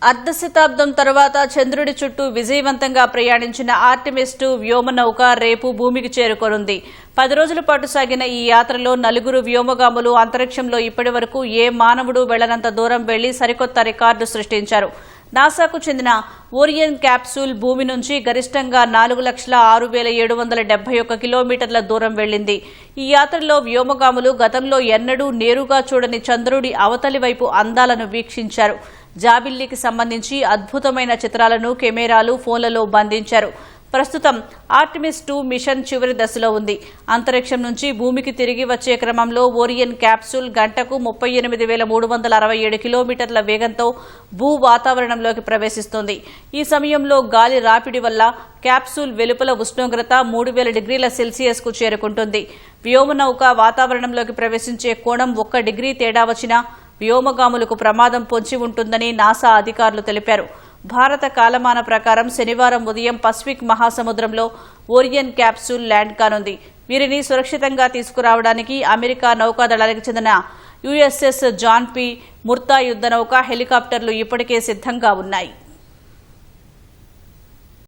అర్ధశతాబ్దం తర్వాత చంద్రుడి చుట్టూ విజయవంతంగా ప్రయాణించిన ఆర్టెమిస్ 2 వ్యోమనౌక రేపు భూమికి చేరుకోనుంది. 10 రోజుల పాటు సాగిన ఈ యాత్రలో 4 వ్యోమగాములు అంతరిక్షంలో ఇప్పటివరకు ఏ మానవుడు వెళ్లనంత దూరం వెళ్లి సరికొత్త రికార్డు సృష్టించారు. నాసాకు చెందిన ఓరియన్ క్యాప్సూల్ భూమి నుంచి గరిష్టంగా 4,06,771 కిలోమీటర్ల దూరం వెళ్లింది. ఈ యాత్రలో వ్యోమగాములు గతంలో ఎన్నడూ నేరుగా చూడని చంద్రుడి అవతలి వైపు అందాలను వీక్షించారు. జాబిల్లికి సంబంధించి అద్భుతమైన చిత్రాలను కెమెరాలు ఫోన్లలో బంధించారు. ప్రస్తుతం ఆర్టెమిస్ 2 మిషన్ చివరి దశలో ఉంది. అంతరిక్షం నుంచి భూమికి తిరిగి వచ్చే క్రమంలో ఓరియన్ క్యాప్సూల్ గంటకు 38,367 కిలోమీటర్ల వేగంతో భూ వాతావరణంలోకి ప్రవేశిస్తోంది. ఈ సమయంలో గాలి రాపిడి వల్ల క్యాప్సూల్ వెలుపల ఉష్ణోగ్రత 3,000 డిగ్రీల సెల్సియస్కు చేరుకుంటుంది. వ్యోమనౌక వాతావరణంలోకి ప్రవేశించే కోణం 1 డిగ్రీ తేడా వచ్చినా వ్యోమగాములకు ప్రమాదం పొంచి ఉంటుందని నాసా అధికారులు తెలిపారు. భారత కాలమాన ప్రకారం శనివారం ఉదయం పసిఫిక్ మహాసముద్రంలో ఓరియన్ క్యాప్సూల్ ల్యాండ్ కానుంది. వీరిని సురక్షితంగా తీసుకురావడానికి అమెరికా నౌకాదళానికి చెందిన USS జాన్ పి. ముర్తా యుద్ధ నౌక హెలికాప్టర్లు ఇప్పటికే సిద్ధంగా ఉన్నాయి.